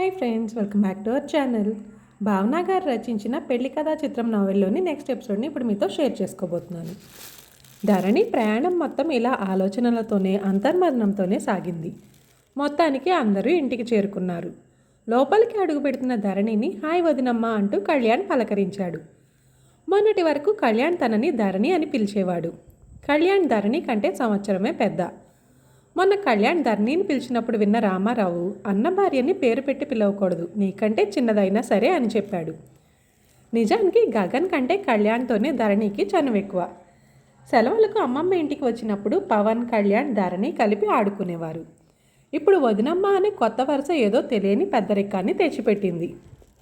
Hi friends, welcome back to our channel. భావన గారు రచించిన పెళ్లి కథా చిత్రం నావెల్లోని నెక్స్ట్ ఎపిసోడ్ని ఇప్పుడు మీతో షేర్ చేసుకోబోతున్నాను. ధరణి ప్రయాణం మొత్తం ఇలా ఆలోచనలతోనే అంతర్మదనంతోనే సాగింది. మొత్తానికి అందరూ ఇంటికి చేరుకున్నారు. లోపలికి అడుగు పెడుతున్న ధరణిని హాయ్ వదినమ్మ అంటూ కళ్యాణ్ పలకరించాడు. మొన్నటి వరకు కళ్యాణ్ తనని ధరణి అని పిలిచేవాడు. కళ్యాణ్ ధరణి కంటే సంవత్సరమే పెద్ద. మొన్న కళ్యాణ్ ధరణిని పిలిచినప్పుడు విన్న రామారావు అన్న భార్యని పేరు పెట్టి పిలవకూడదు, నీకంటే చిన్నదైనా సరే అని చెప్పాడు. నిజానికి గగన్ కంటే కళ్యాణ్తోనే ధరణికి చనువు ఎక్కువ. సెలవులకు అమ్మమ్మ ఇంటికి వచ్చినప్పుడు పవన్, కళ్యాణ్, ధరణి కలిపి ఆడుకునేవారు. ఇప్పుడు వదినమ్మ అనే కొత్త వరుస ఏదో తెలియని పెద్దరికాన్ని తెచ్చిపెట్టింది.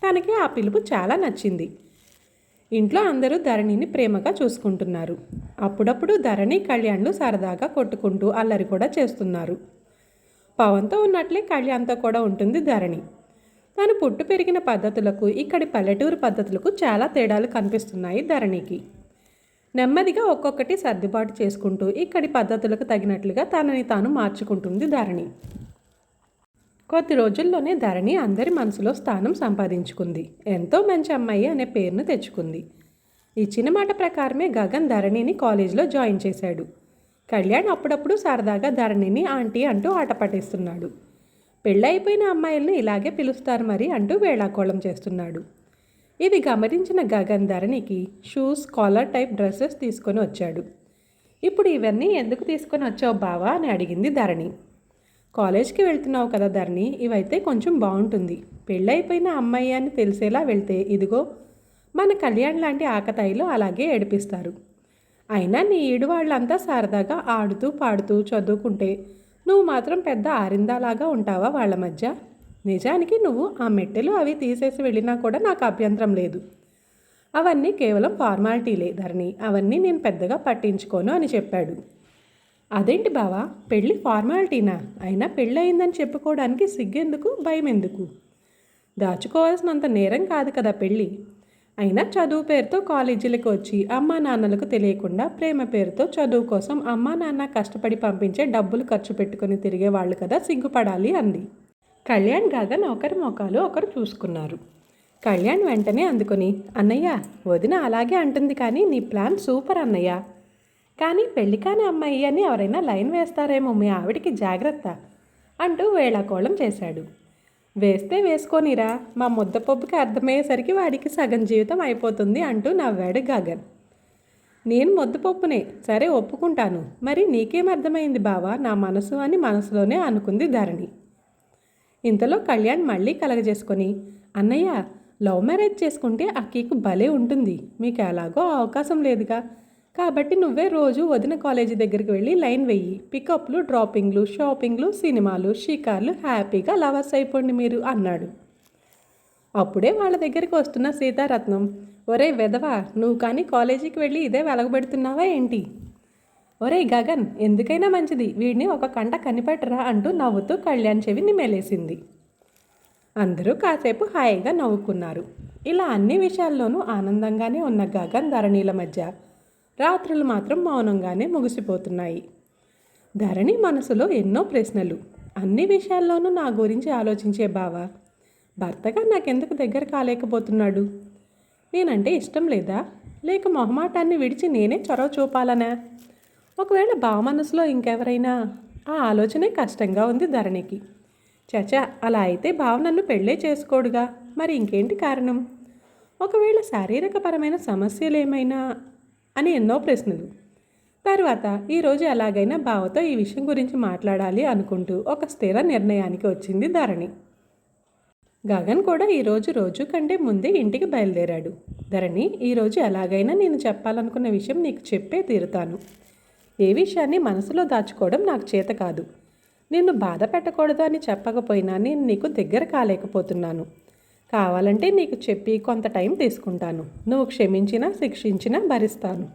తనకి ఆ పిలుపు చాలా నచ్చింది. ఇంట్లో అందరూ ధరణిని ప్రేమగా చూసుకుంటున్నారు. అప్పుడప్పుడు ధరణి, కళ్యాణ్లు సరదాగా కొట్టుకుంటూ అల్లరి కూడా చేస్తున్నారు. పవన్తో ఉన్నట్లే కళ్యాణ్తో కూడా ఉంటుంది ధరణి. తను పుట్టు పెరిగిన పద్ధతులకు ఇక్కడి పల్లెటూరు పద్ధతులకు చాలా తేడాలు కనిపిస్తున్నాయి ధరణికి. నెమ్మదిగా ఒక్కొక్కటి సర్దుబాటు చేసుకుంటూ ఇక్కడి పద్ధతులకు తగినట్లుగా తనని తాను మార్చుకుంటుంది ధరణి. కొద్ది రోజుల్లోనే ధరణి అందరి మనసులో స్థానం సంపాదించుకుంది. ఎంతో మంచి అమ్మాయి అనే పేరును తెచ్చుకుంది. ఇచ్చిన మాట ప్రకారమే గగన్ ధరణిని కాలేజీలో జాయిన్ చేశాడు. కళ్యాణ్ అప్పుడప్పుడు సరదాగా ధరణిని ఆంటీ అంటూ ఆట పట్టిస్తున్నాడు. పెళ్ళైపోయిన అమ్మాయిలను ఇలాగే పిలుస్తారు మరి అంటూ వేళాకోళం చేస్తున్నాడు. ఇది గమనించిన గగన్ ధరణికి షూస్, కాలర్ టైప్ డ్రెస్సెస్ తీసుకొని వచ్చాడు. ఇప్పుడు ఇవన్నీ ఎందుకు తీసుకొని వచ్చావు బావా అని అడిగింది ధరణి. కాలేజ్కి వెళ్తున్నావు కదా ధరణి, ఇవైతే కొంచెం బాగుంటుంది. పెళ్ళైపోయిన అమ్మాయి అని తెలిసేలా వెళ్తే ఇదిగో మన కళ్యాణ్ లాంటి ఆకతాయిలు అలాగే ఏడిపిస్తారు. అయినా నీ ఈడు వాళ్ళంతా సరదాగా ఆడుతూ పాడుతూ చదువుకుంటే నువ్వు మాత్రం పెద్ద ఆరిందాలాగా ఉంటావా వాళ్ళ మధ్య? నిజానికి నువ్వు ఆ మెట్టెలు అవి తీసేసి వెళ్ళినా కూడా నాకు అభ్యంతరం లేదు. అవన్నీ కేవలం ఫార్మాలిటీలే ధరణి, అవన్నీ నేను పెద్దగా పట్టించుకోను అని చెప్పాడు. అదేంటి బావా, పెళ్ళి ఫార్మాలిటీనా? అయినా పెళ్ళి అయిందని చెప్పుకోవడానికి సిగ్గెందుకు, భయం ఎందుకు? దాచుకోవాల్సినంత నేరం కాదు కదా పెళ్ళి. అయినా చదువు పేరుతో కాలేజీలకు వచ్చి అమ్మా నాన్నలకు తెలియకుండా ప్రేమ పేరుతో చదువు కోసం అమ్మా నాన్న కష్టపడి పంపించే డబ్బులు ఖర్చు పెట్టుకుని తిరిగే వాళ్ళు కదా సిగ్గుపడాలి అంది. కళ్యాణ్ గగన్ ఒకరి మొఖాలు ఒకరు చూసుకున్నారు. కళ్యాణ్ వెంటనే అందుకొని, అన్నయ్య వదిన అలాగే అంటుంది కానీ నీ ప్లాన్ సూపర్ అన్నయ్య. కానీ పెళ్లి కాని అమ్మాయి అని ఎవరైనా లైన్ వేస్తారేమో, మీ ఆవిడికి జాగ్రత్త అంటూ వేళాకోళం చేశాడు. వేస్తే వేసుకోనిరా, మా ముద్దపప్పుకి అర్థమయ్యేసరికి వాడికి సగం జీవితం అయిపోతుంది అంటూ నవ్వాడు గగన్. నేను ముద్దపప్పునే, సరే ఒప్పుకుంటాను, మరి నీకేం అర్థమైంది బావా నా మనసు అని మనసులోనే అనుకుంది ధరణి. ఇంతలో కళ్యాణ్ మళ్ళీ కలగజేసుకొని, అన్నయ్య లవ్ మ్యారేజ్ చేసుకుంటే అక్కీకు భలే ఉంటుంది, మీకు ఎలాగో అవకాశం లేదుగా, కాబట్టి నువ్వే రోజు వదిన కాలేజీ దగ్గరికి వెళ్ళి లైన్ వెయ్యి, పికప్లు, డ్రాపింగ్లు, షాపింగ్లు, సినిమాలు, షికార్లు, హ్యాపీగా లవర్స్ అయిపోండి మీరు అన్నాడు. అప్పుడే వాళ్ళ దగ్గరికి వస్తున్న సీతారత్నం, ఒరే వెధవా, నువ్వు కానీ కాలేజీకి వెళ్ళి ఇదే వెలగబెడుతున్నావా ఏంటి? ఒరే గగన్, ఎందుకైనా మంచిది వీడిని ఒక కంట కనిపెట్టరా అంటూ నవ్వుతూ కళ్యాణ్ చెవిని మెలేసింది. అందరూ కాసేపు హాయిగా నవ్వుకున్నారు. ఇలా అన్ని విషయాల్లోనూ ఆనందంగానే ఉన్న గగన్ ధరణిల మధ్య రాత్రులు మాత్రం మౌనంగానే ముగిసిపోతున్నాయి. ధరణి మనసులో ఎన్నో ప్రశ్నలు. అన్ని విషయాల్లోనూ నా గురించి ఆలోచించే బావ భర్తగా నాకెందుకు దగ్గర కాలేకపోతున్నాడు? నేనంటే ఇష్టం లేదా, లేక మొహమాటాన్ని విడిచి నేనే చొరవ చూపాలనా? ఒకవేళ బావ మనసులో ఇంకెవరైనా? ఆ ఆలోచనే కష్టంగా ఉంది ధరణికి. చచా, అలా అయితే బావ నన్ను పెళ్ళే చేసుకోడుగా, మరి ఇంకేంటి కారణం? ఒకవేళ శారీరకపరమైన సమస్యలు ఏమైనా అని ఎన్నో ప్రశ్నలు. తర్వాత ఈరోజు ఎలాగైనా బావతో ఈ విషయం గురించి మాట్లాడాలి అనుకుంటూ ఒక స్థిర నిర్ణయానికి వచ్చింది ధరణి. గగన్ కూడా ఈరోజు రోజు కంటే ముందే ఇంటికి బయలుదేరాడు. ధరణి, ఈరోజు ఎలాగైనా నేను చెప్పాలనుకున్న విషయం నీకు చెప్పే తీరుతాను. ఏ విషయాన్ని మనసులో దాచుకోవడం నాకు చేత కాదు. నిన్ను బాధ పెట్టకూడదు అని చెప్పకపోయినా నేను నీకు దగ్గర కాలేకపోతున్నాను. కావాలంటే నీకు చెప్పి కొంత టైం తీసుకుంటాను. నువ్వు క్షమించినా శిక్షించినా భరిస్తాను.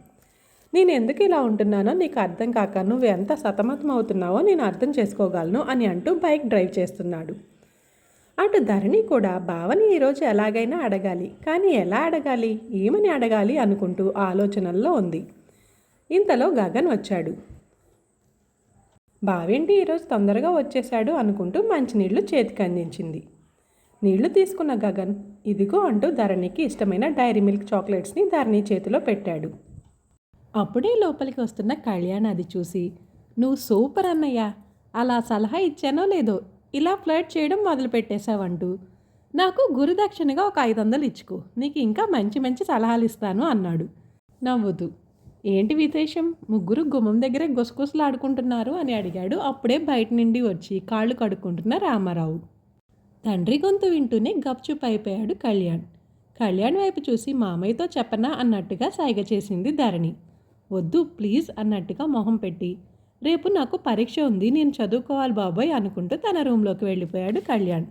నేను ఎందుకు ఇలా ఉంటున్నానో నీకు అర్థం కాక నువ్వు ఎంత సతమతం అవుతున్నావో నేను అర్థం చేసుకోగలను అని అంటూ బైక్ డ్రైవ్ చేస్తున్నాడు. అటు ధరణి కూడా బావని ఈరోజు ఎలాగైనా అడగాలి, కానీ ఎలా అడగాలి, ఏమని అడగాలి అనుకుంటూ ఆలోచనల్లో ఉంది. ఇంతలో గగన్ వచ్చాడు. బావేంటి ఈరోజు తొందరగా వచ్చేశాడు అనుకుంటూ మంచినీళ్లు చేతికి అందించింది. నీళ్లు తీసుకున్న గగన్ ఇదిగో అంటూ ధరణికి ఇష్టమైన డైరీ మిల్క్ చాక్లెట్స్ని ధరణి చేతిలో పెట్టాడు. అప్పుడే లోపలికి వస్తున్న కళ్యాణ్ అది చూసి, నువ్వు సూపర్ అన్నయ్య, అలా సలహా ఇచ్చానో లేదో ఇలా ఫ్లర్ట్ చేయడం మొదలుపెట్టేశావంటూ నాకు గురుదక్షిణగా ఒక 500 ఇచ్చుకో, నీకు ఇంకా మంచి మంచి సలహాలు ఇస్తాను అన్నాడు నవ్వుతూ. ఏంటి విశేషం, ముగ్గురు గుమ్మం దగ్గరే గుసగుసలాడుకుంటున్నారు అని అడిగాడు అప్పుడే బయట నుండి వచ్చి కాళ్ళు కడుక్కుంటున్న రామారావు. తండ్రి గొంతు వింటూనే గప్చుప్ అయిపోయాడు కళ్యాణ్. కళ్యాణ్ వైపు చూసి మామయ్యతో చెప్పనా అన్నట్టుగా సైగ చేసింది ధరణి. వద్దు ప్లీజ్ అన్నట్టుగా మొహం పెట్టి, రేపు నాకు పరీక్ష ఉంది, నేను చదువుకోవాలి బాబోయ్ అనుకుంటూ తన రూంలోకి వెళ్ళిపోయాడు కళ్యాణ్.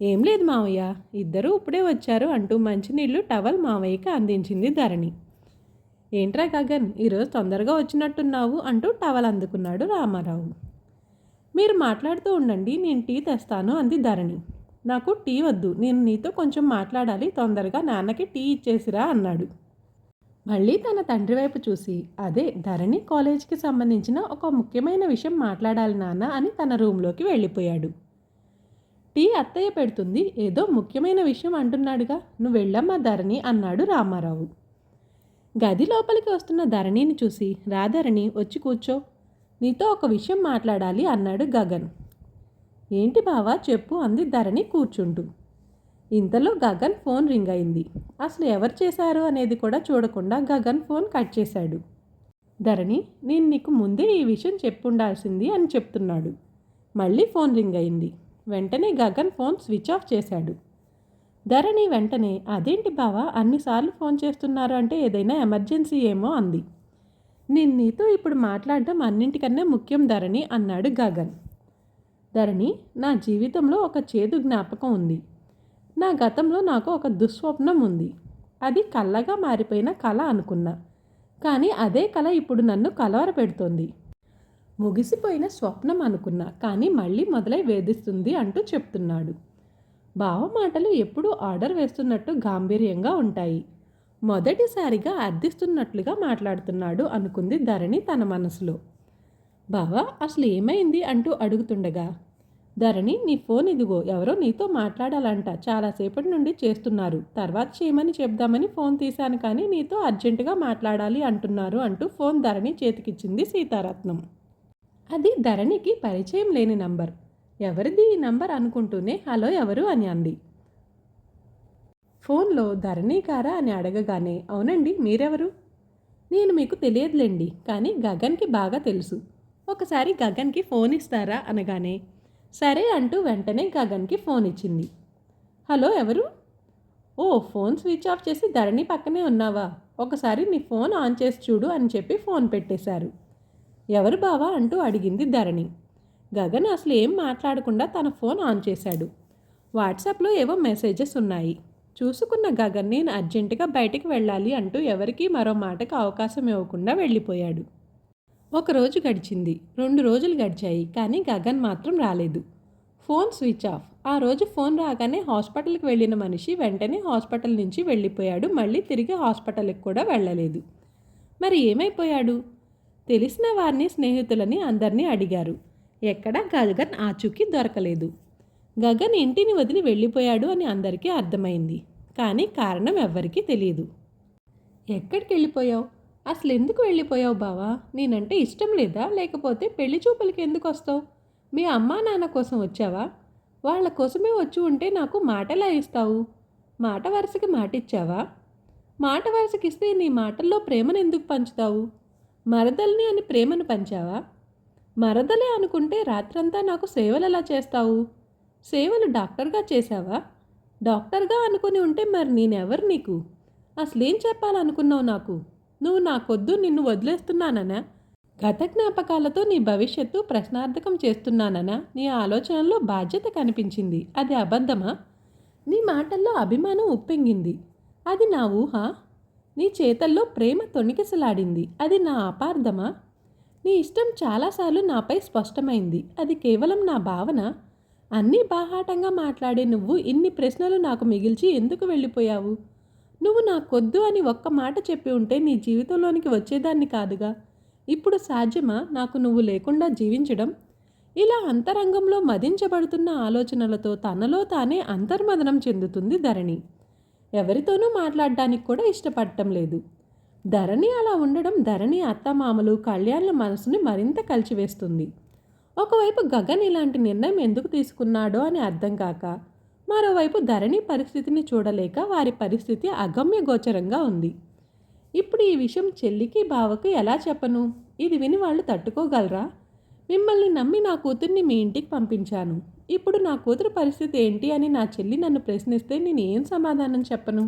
ఏం లేదు మావయ్య, ఇద్దరూ ఇప్పుడే వచ్చారు అంటూ మంచినీళ్ళు టవల్ మావయ్యకి అందించింది ధరణి. ఏంట్రా గగన్, ఈరోజు తొందరగా వచ్చినట్టున్నావు అంటూ టవల్ అందుకున్నాడు రామారావు. మీరు మాట్లాడుతూ ఉండండి, నేను టీ తెస్తాను అంది ధరణి. నాకు టీ వద్దు, నేను నీతో కొంచెం మాట్లాడాలి, తొందరగా నాన్నకి టీ ఇచ్చేసిరా అన్నాడు. మళ్ళీ తన తండ్రి వైపు చూసి, అదే ధరణి కాలేజీకి సంబంధించిన ఒక ముఖ్యమైన విషయం మాట్లాడాలి నాన్న అని తన రూంలోకి వెళ్ళిపోయాడు. టీ అత్తయ్య పెడుతుంది, ఏదో ముఖ్యమైన విషయం అంటున్నాడుగా, నువ్వు వెళ్ళమ్మా ధరణి అన్నాడు రామారావు. గది లోపలికి వస్తున్న ధరణిని చూసి, రా ధరణి వచ్చి కూర్చో, నీతో ఒక విషయం మాట్లాడాలి అన్నాడు గగన్. ఏంటి బావా చెప్పు అంది ధరణి కూర్చుంటూ. ఇంతలో గగన్ ఫోన్ రింగ్ అయింది. అసలు ఎవరు చేశారు అనేది కూడా చూడకుండా గగన్ ఫోన్ కట్ చేశాడు. ధరణి, నేను నీకు ముందే ఈ విషయం చెప్పుండాల్సింది అని చెప్తున్నాడు. మళ్ళీ ఫోన్ రింగ్ అయింది. వెంటనే గగన్ ఫోన్ స్విచ్ ఆఫ్ చేశాడు. ధరణి వెంటనే, అదేంటి బావా అన్నిసార్లు ఫోన్ చేస్తున్నారు, అంటే ఏదైనా ఎమర్జెన్సీ ఏమో అంది. నేను నీతో ఇప్పుడు మాట్లాడడం అన్నింటికన్నా ముఖ్యం ధరణి అన్నాడు గగన్. ధరణి, నా జీవితంలో ఒక చేదు జ్ఞాపకం ఉంది. నా గతంలో నాకు ఒక దుస్వప్నం ఉంది. అది కళ్ళగా మారిపోయిన కళ అనుకున్నా, కానీ అదే కళ ఇప్పుడు నన్ను కలవరపెడుతోంది. ముగిసిపోయిన స్వప్నం అనుకున్నా, కానీ మళ్ళీ మొదలై వేధిస్తుంది అంటూ చెప్తున్నాడు. బావ మాటలు ఎప్పుడూ ఆర్డర్ వేస్తున్నట్టు గాంభీర్యంగా ఉంటాయి. మొదటిసారిగా అర్థిస్తున్నట్లుగా మాట్లాడుతున్నాడు అనుకుంది ధరణి తన మనసులో. బావా అసలు ఏమైంది అంటూ అడుగుతుండగా, ధరణి నీ ఫోన్ ఇదిగో, ఎవరో నీతో మాట్లాడాలంట, చాలాసేపటి నుండి చేస్తున్నారు, తర్వాత చేయమని చెప్దామని ఫోన్ తీశాను, కానీ నీతో అర్జెంటుగా మాట్లాడాలి అంటున్నారు అంటూ ఫోన్ ధరణి చేతికిచ్చింది సీతారత్నం. అది ధరణికి పరిచయం లేని నంబర్. ఎవరిది ఈ నంబర్ అనుకుంటూనే హలో ఎవరు అని అంది. ఫోన్లో ధరణి గారా అని అడగగానే, అవునండి మీరెవరు? నేను మీకు తెలియదులేండి, కానీ గగన్కి బాగా తెలుసు. ఒకసారి గగన్కి ఫోన్ ఇస్తారా అనగానే, సరే అంటూ వెంటనే గగన్కి ఫోన్ ఇచ్చింది. హలో ఎవరు? ఓ, ఫోన్ స్విచ్ ఆఫ్ చేసి ధరణి పక్కనే ఉన్నావా, ఒకసారి నీ ఫోన్ ఆన్ చేసి చూడు అని చెప్పి ఫోన్ పెట్టేశారు. ఎవరు బావా అంటూ అడిగింది ధరణి. గగన్ అసలు ఏం మాట్లాడకుండా తన ఫోన్ ఆన్ చేశాడు. వాట్సాప్లో ఏవో మెసేజెస్ ఉన్నాయి. చూసుకున్న గగన్ నేను అర్జెంటుగా బయటికి వెళ్ళాలి అంటూ ఎవరికీ మరో మాటకు అవకాశం ఇవ్వకుండా వెళ్ళిపోయాడు. ఒకరోజు గడిచింది, 2 రోజులు గడిచాయి, కానీ గగన్ మాత్రం రాలేదు. Phone switch off. ఆ రోజు ఫోన్ రాగానే హాస్పిటల్కి వెళ్ళిన మనిషి వెంటనే హాస్పిటల్ నుంచి వెళ్ళిపోయాడు. మళ్ళీ తిరిగి హాస్పిటల్కి కూడా వెళ్ళలేదు. మరి ఏమైపోయాడు? తెలిసిన వారిని, స్నేహితులని అందరినీ అడిగారు. ఎక్కడా గగన్ ఆచూకీ దొరకలేదు. గగన్ ఇంటిని వదిలి వెళ్ళిపోయాడు అని అందరికీ అర్థమైంది, కానీ కారణం ఎవ్వరికీ తెలియదు. ఎక్కడికి వెళ్ళిపోయావు, అసలు ఎందుకు వెళ్ళిపోయావు బావా? నేనంటే ఇష్టం లేదా, లేకపోతే పెళ్లి చూపులకి ఎందుకు వస్తావు? మీ అమ్మా నాన్న కోసం వచ్చావా? వాళ్ళ కోసమే వచ్చి ఉంటే నాకు మాటలా ఇస్తావు? మాట వరుసకి మాటిచ్చావా? మాట వరుసకి ఇస్తే నీ మాటల్లో ప్రేమను ఎందుకు పంచుతావు? మరదల్ని అని ప్రేమను పంచావా? మరదలే అనుకుంటే రాత్రంతా నాకు సేవలు ఎలా చేస్తావు? సేవలు డాక్టర్గా చేశావా? డాక్టర్గా అనుకుని ఉంటే మరి నేనెవరు నీకు? అసలేం చెప్పాలనుకున్నావు నాకు? నువ్వు నాకొద్దు, నిన్ను వదిలేస్తున్నాననా? గత జ్ఞాపకాలతో నీ భవిష్యత్తు ప్రశ్నార్థకం చేస్తున్నాననా? నీ ఆలోచనల్లో బాధ్యత కనిపించింది, అది అబద్ధమా? నీ మాటల్లో అభిమానం ఉప్పెంగింది, అది నా ఊహ. నీ చేతల్లో ప్రేమ తొణికిసలాడింది, అది నా అపార్థమా? నీ ఇష్టం చాలాసార్లు నాపై స్పష్టమైంది, అది కేవలం నా భావన. అన్నీ బాహాటంగా మాట్లాడే నువ్వు ఇన్ని ప్రశ్నలు నాకు మిగిల్చి ఎందుకు వెళ్ళిపోయావు? నువ్వు నాకొద్దు అని ఒక్క మాట చెప్పి ఉంటే నీ జీవితంలోనికి వచ్చేదాన్ని కాదుగా. ఇప్పుడు సాధ్యమా నాకు నువ్వు లేకుండా జీవించడం? ఇలా అంతరంగంలో మదించబడుతున్న ఆలోచనలతో తనలో తానే అంతర్మదనం చెందుతుంది ధరణి. ఎవరితోనూ మాట్లాడడానికి కూడా ఇష్టపడటం లేదు. ధరణి అలా ఉండడం ధరణి అత్తమామలు కళ్యాణ్ల మనసుని మరింత కలిచివేస్తుంది. ఒకవైపు గగన్ ఇలాంటి నిర్ణయం ఎందుకు తీసుకున్నాడో అని అర్థం కాక, మరోవైపు ధరణి పరిస్థితిని చూడలేక వారి పరిస్థితి అగమ్య గోచరంగా ఉంది. ఇప్పుడు ఈ విషయం చెల్లికి బావకు ఎలా చెప్పను? ఇది విని వాళ్ళు తట్టుకోగలరా? మిమ్మల్ని నమ్మి నా కూతుర్ని మీ ఇంటికి పంపించాను. ఇప్పుడు నా కూతురు పరిస్థితి ఏంటి అని నా చెల్లి నన్ను ప్రశ్నిస్తే నేను ఏం సమాధానం చెప్పను?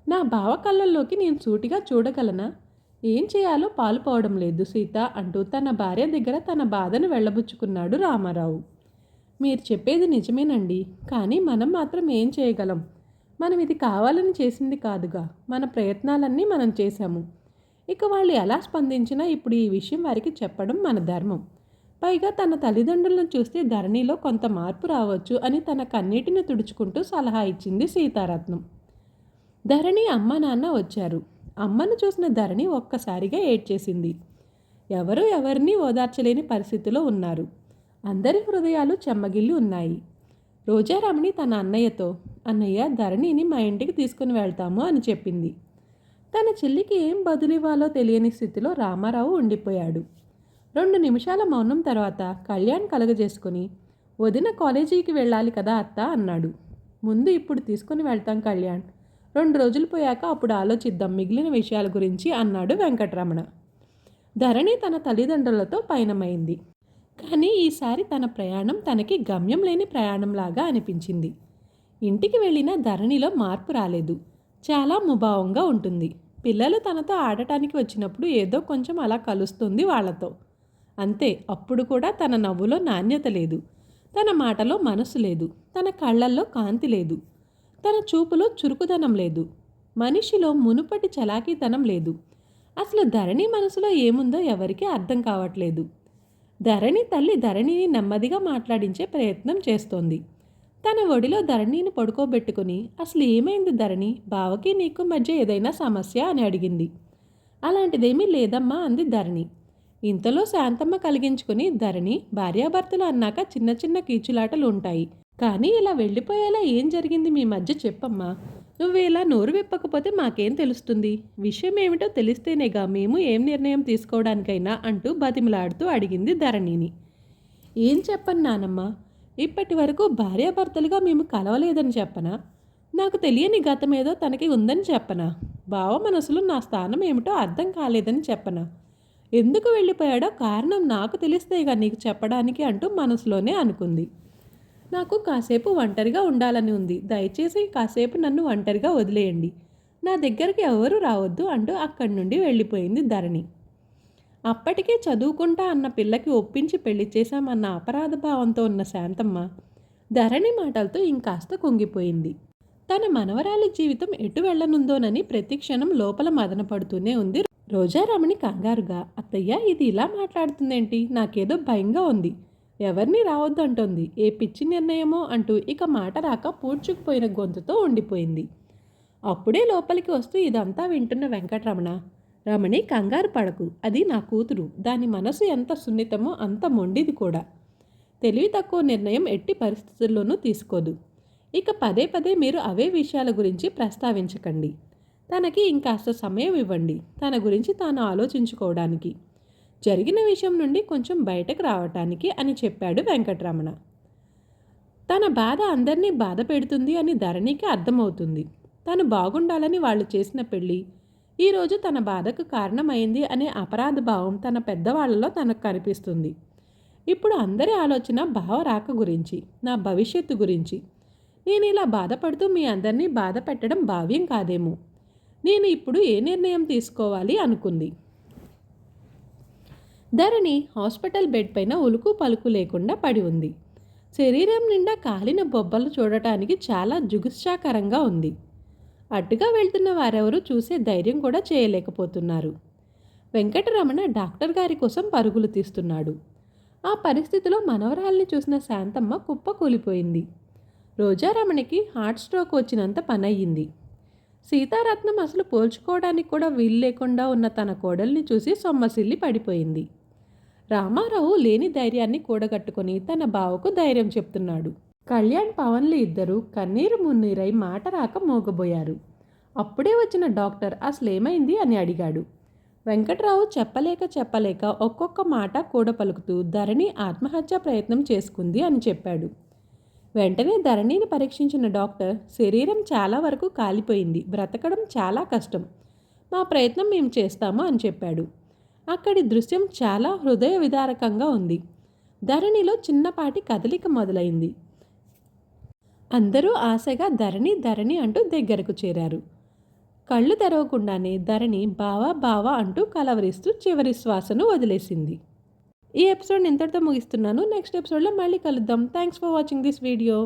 నా బావ కళ్ళల్లోకి నేను సూటిగా చూడగలనా? ఏం చేయాలో పాలుపోవడం లేదు సీత అంటూ తన భార్య దగ్గర తన బాధను వెళ్ళబుచ్చుకున్నాడు రామారావు. మీరు చెప్పేది నిజమేనండి, కానీ మనం మాత్రం ఏం చేయగలం? మనం ఇది కావాలని చేసింది కాదుగా. మన ప్రయత్నాలన్నీ మనం చేశాము. ఇక వాళ్ళు ఎలా స్పందించినా ఇప్పుడు ఈ విషయం వారికి చెప్పడం మన ధర్మం. పైగా తన తల్లిదండ్రులను చూస్తే ధరణిలో కొంత మార్పు రావచ్చు అని తన కన్నీటిని తుడుచుకుంటూ సలహా ఇచ్చింది సీతారత్నం. ధరణి అమ్మ నాన్న వచ్చారు. అమ్మను చూసిన ధరణి ఒక్కసారిగా ఏడ్చేసింది. ఎవరూ ఎవరినీ ఓదార్చలేని పరిస్థితిలో ఉన్నారు. అందరి హృదయాలు చెమ్మగిల్లి ఉన్నాయి. రోజారమణి తన అన్నయ్యతో, అన్నయ్య ధరణిని మా ఇంటికి తీసుకుని వెళ్తాము అని చెప్పింది. తన చెల్లికి ఏం బదులివ్వాలో తెలియని స్థితిలో రామారావు ఉండిపోయాడు. 2 నిమిషాల మౌనం తర్వాత కళ్యాణ్ కలగజేసుకుని, వదిన కాలేజీకి వెళ్ళాలి కదా అత్త అన్నాడు. ముందు ఇప్పుడు తీసుకుని వెళ్తాం కళ్యాణ్, 2 రోజులు పోయాక అప్పుడు ఆలోచిద్దాం మిగిలిన విషయాల గురించి అన్నాడు వెంకటరమణ. ధరణి తన తల్లిదండ్రులతో పయనమైంది. కానీ ఈసారి తన ప్రయాణం తనకి గమ్యం లేని ప్రయాణంలాగా అనిపించింది. ఇంటికి వెళ్ళిన ధరణిలో మార్పు రాలేదు. చాలా ముభావంగా ఉంటుంది. పిల్లలు తనతో ఆడటానికి వచ్చినప్పుడు ఏదో కొంచెం అలా కలుస్తుంది వాళ్లతో, అంతే. అప్పుడు కూడా తన నవ్వులో నాణ్యత లేదు, తన మాటలో మనసు లేదు, తన కళ్ళల్లో కాంతి లేదు, తన చూపులో చురుకుదనం లేదు, మనిషిలో మునుపటి చలాకీతనం లేదు. అసలు ధరణి మనసులో ఏముందో ఎవరికీ అర్థం కావట్లేదు. ధరణి తల్లి ధరణిని నెమ్మదిగా మాట్లాడించే ప్రయత్నం చేస్తోంది. తన ఒడిలో ధరణిని పడుకోబెట్టుకుని, అసలు ఏమైంది ధరణి, బావకి నీకు మధ్య ఏదైనా సమస్య అని అడిగింది. అలాంటిదేమీ లేదమ్మా అంది ధరణి. ఇంతలో శాంతమ్మ కలిగించుకుని, ధరణి, భార్యాభర్తలు అన్నాక చిన్న చిన్న కీచులాటలు ఉంటాయి, కానీ ఇలా వెళ్ళిపోయేలా ఏం జరిగింది మీ మధ్య చెప్పమ్మా. నువ్వు ఇలా నోరు విప్పకపోతే మాకేం తెలుస్తుంది? విషయం ఏమిటో తెలిస్తేనేగా మేము ఏం నిర్ణయం తీసుకోవడానికైనా అంటూ బతిమలాడుతూ అడిగింది ధరణిని. ఏం చెప్పను నానమ్మ, ఇప్పటి వరకు భార్యాభర్తలుగా మేము కలవలేదని చెప్పనా? నాకు తెలియని గతమేదో తనకి ఉందని చెప్పనా? బావ మనసులో నా స్థానం ఏమిటో అర్థం కాలేదని చెప్పనా? ఎందుకు వెళ్ళిపోయాడో కారణం నాకు తెలిస్తేగా నీకు చెప్పడానికి అంటూ మనసులోనే అనుకుంది. నాకు కాసేపు ఒంటరిగా ఉండాలని ఉంది, దయచేసి కాసేపు నన్ను ఒంటరిగా వదిలేయండి, నా దగ్గరికి ఎవరు రావద్దు అంటూ అక్కడి నుండి వెళ్ళిపోయింది ధరణి. అప్పటికే చదువుకుంటా అన్న పిల్లకి ఒప్పించి పెళ్లి చేశామన్న అపరాధ భావంతో ఉన్న శాంతమ్మ ధరణి మాటలతో ఇంకాస్త కుంగిపోయింది. తన మనవరాలి జీవితం ఎటు వెళ్ళనుందోనని ప్రతిక్షణం లోపల మదన పడుతూనే ఉంది. రోజారమణి కంగారుగా, అత్తయ్య ఇది ఇలా మాట్లాడుతుందేంటి, నాకేదో భయంగా ఉంది, ఎవరిని రావద్దు అంటోంది, ఏ పిచ్చి నిర్ణయమో అంటూ ఇక మాట రాక పూడ్చుకుపోయిన గొంతుతో ఉండిపోయింది. అప్పుడే లోపలికి వస్తూ ఇదంతా వింటున్న వెంకటరమణ, రమణి కంగారు పడకు, అది నా కూతురు, దాని మనసు ఎంత సున్నితమో అంత మొండిది కూడా. తెలివి తక్కువ నిర్ణయం ఎట్టి పరిస్థితుల్లోనూ తీసుకోదు. ఇక పదే పదే మీరు అవే విషయాల గురించి ప్రస్తావించకండి. తనకి ఇంకాస్త సమయం ఇవ్వండి, తన గురించి తాను ఆలోచించుకోవడానికి, జరిగిన విషయం నుండి కొంచెం బయటకు రావటానికి అని చెప్పాడు వెంకటరమణ. తన బాధ అందరినీ బాధ పెడుతుంది అని ధరణికి అర్థమవుతుంది. తను బాగుండాలని వాళ్ళు చేసిన పెళ్ళి ఈరోజు తన బాధకు కారణమైంది అనే అపరాధ భావం తన పెద్దవాళ్లలో తనకు కనిపిస్తుంది. ఇప్పుడు అందరి ఆలోచన బావ రాక గురించి, నా భవిష్యత్తు గురించి. నేను ఇలా బాధపడుతూ మీ అందరినీ బాధ పెట్టడం భావ్యం కాదేమో. నేను ఇప్పుడు ఏ నిర్ణయం తీసుకోవాలి అనుకుంది. ధరణి హాస్పిటల్ బెడ్ పైన ఉలుకు పలుకు లేకుండా పడి ఉంది. శరీరం నిండా కాలిన బొబ్బలు చూడటానికి చాలా జుగుప్సాకరంగా ఉంది. అటుగా వెళ్తున్న వారెవరూ చూసే ధైర్యం కూడా చేయలేకపోతున్నారు. వెంకటరమణ డాక్టర్ గారి కోసం పరుగులు తీస్తున్నాడు. ఆ పరిస్థితిలో మనవరాల్ని చూసిన శాంతమ్మ కుప్పకూలిపోయింది. రోజారమణికి హార్ట్ స్ట్రోక్ వచ్చినంత పనయ్యింది. సీతారత్నం అసలు పోల్చుకోవడానికి కూడా వీలు లేకుండా ఉన్న తన కోడల్ని చూసి సొమ్మసిల్లి పడిపోయింది. రామారావు లేని ధైర్యాన్ని కూడగట్టుకొని తన బావకు ధైర్యం చెప్తున్నాడు. కళ్యాణ్ పవన్లు ఇద్దరూ కన్నీరు మున్నీరై మాట రాక మోగబోయారు. అప్పుడే వచ్చిన డాక్టర్ అసలేమైంది అని అడిగాడు. వెంకట్రావు చెప్పలేక ఒక్కొక్క మాట కూడ పలుకుతూ ధరణి ఆత్మహత్య ప్రయత్నం చేసుకుంది అని చెప్పాడు. వెంటనే ధరణిని పరీక్షించిన డాక్టర్, శరీరం చాలా వరకు కాలిపోయింది, బ్రతకడం చాలా కష్టం, మా ప్రయత్నం మేము చేస్తాము అని చెప్పాడు. అక్కడి దృశ్యం చాలా హృదయ విదారకంగా ఉంది. ధరణిలో చిన్నపాటి కదలిక మొదలైంది. అందరూ ఆశగా ధరణి అంటూ దగ్గరకు చేరారు. కళ్ళు తెరవకుండానే ధరణి బావా బావా అంటూ కలవరిస్తూ చివరి శ్వాసను వదిలేసింది. ఈ ఎపిసోడ్ ఇంతటితో ముగిస్తున్నాను. నెక్స్ట్ ఎపిసోడ్లో మళ్ళీ కలుద్దాం. Thanks for watching this video.